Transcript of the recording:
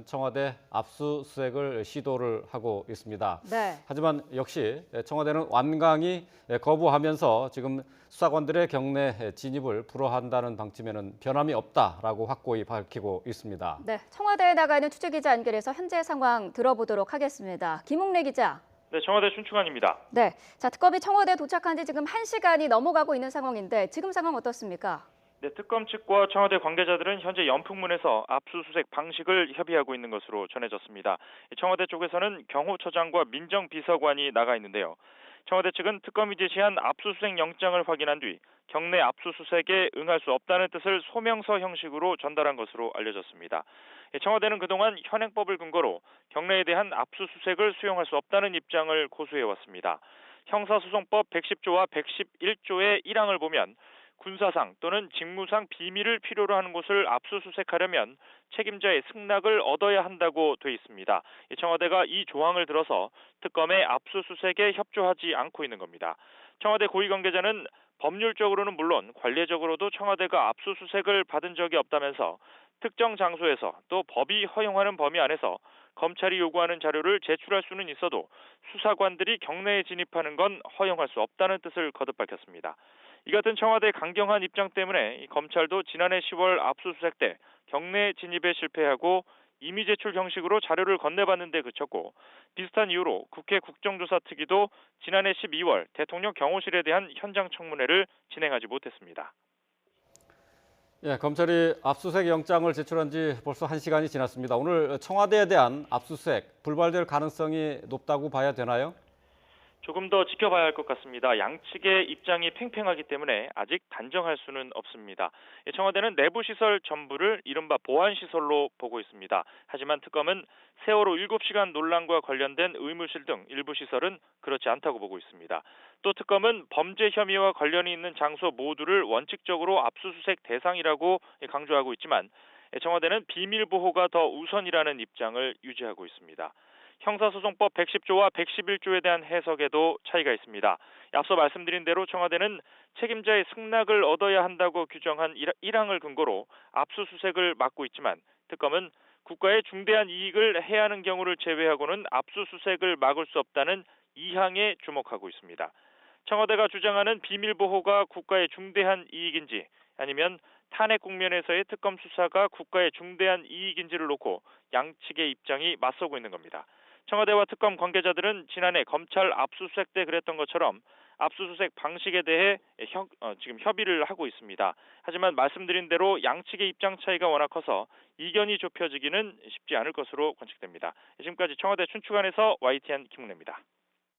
청와대 압수수색을 시도를 하고 있습니다. 네. 하지만 역시 청와대는 완강히 거부하면서 지금 수사관들의 경내 진입을 불허한다는 방침에는 변함이 없다라고 확고히 밝히고 있습니다. 네, 청와대에 나가는 취재기자 연결해서 현재 상황 들어보도록 하겠습니다. 김웅래 기자. 네, 청와대 춘추관입니다. 네, 자 특검이 청와대에 도착한 지 지금 1시간이 넘어가고 있는 상황인데 지금 상황 어떻습니까? 네, 특검 측과 청와대 관계자들은 현재 연풍문에서 압수수색 방식을 협의하고 있는 것으로 전해졌습니다. 청와대 쪽에서는 경호처장과 민정비서관이 나가 있는데요. 청와대 측은 특검이 제시한 압수수색 영장을 확인한 뒤 경내 압수수색에 응할 수 없다는 뜻을 소명서 형식으로 전달한 것으로 알려졌습니다. 청와대는 그동안 현행법을 근거로 경내에 대한 압수수색을 수용할 수 없다는 입장을 고수해왔습니다. 형사소송법 110조와 111조의 1항을 보면 군사상 또는 직무상 비밀을 필요로 하는 곳을 압수수색하려면 책임자의 승낙을 얻어야 한다고 돼 있습니다. 청와대가 이 조항을 들어서 특검의 압수수색에 협조하지 않고 있는 겁니다. 청와대 고위 관계자는 법률적으로는 물론 관례적으로도 청와대가 압수수색을 받은 적이 없다면서 특정 장소에서 또 법이 허용하는 범위 안에서 검찰이 요구하는 자료를 제출할 수는 있어도 수사관들이 경내에 진입하는 건 허용할 수 없다는 뜻을 거듭 밝혔습니다. 이 같은 청와대의 강경한 입장 때문에 검찰도 지난해 10월 압수수색 때 경내 진입에 실패하고 임의 제출 형식으로 자료를 건네받는 데 그쳤고 비슷한 이유로 국회 국정조사특위도 지난해 12월 대통령 경호실에 대한 현장 청문회를 진행하지 못했습니다. 예, 검찰이 압수수색 영장을 제출한 지 벌써 1시간이 지났습니다. 오늘 청와대에 대한 압수수색 불발될 가능성이 높다고 봐야 되나요? 조금 더 지켜봐야 할 것 같습니다. 양측의 입장이 팽팽하기 때문에 아직 단정할 수는 없습니다. 청와대는 내부 시설 전부를 이른바 보안시설로 보고 있습니다. 하지만 특검은 세월호 7시간 논란과 관련된 의무실 등 일부 시설은 그렇지 않다고 보고 있습니다. 또 특검은 범죄 혐의와 관련이 있는 장소 모두를 원칙적으로 압수수색 대상이라고 강조하고 있지만 청와대는 비밀 보호가 더 우선이라는 입장을 유지하고 있습니다. 형사소송법 110조와 111조에 대한 해석에도 차이가 있습니다. 앞서 말씀드린 대로 청와대는 책임자의 승낙을 얻어야 한다고 규정한 1항을 근거로 압수수색을 막고 있지만 특검은 국가의 중대한 이익을 해하는 경우를 제외하고는 압수수색을 막을 수 없다는 2항에 주목하고 있습니다. 청와대가 주장하는 비밀보호가 국가의 중대한 이익인지 아니면 탄핵 국면에서의 특검 수사가 국가의 중대한 이익인지를 놓고 양측의 입장이 맞서고 있는 겁니다. 청와대와 특검 관계자들은 지난해 검찰 압수수색 때 그랬던 것처럼 압수수색 방식에 대해 지금 협의를 하고 있습니다. 하지만 말씀드린 대로 양측의 입장 차이가 워낙 커서 이견이 좁혀지기는 쉽지 않을 것으로 관측됩니다. 지금까지 청와대 춘추관에서 YTN 김웅래입니다.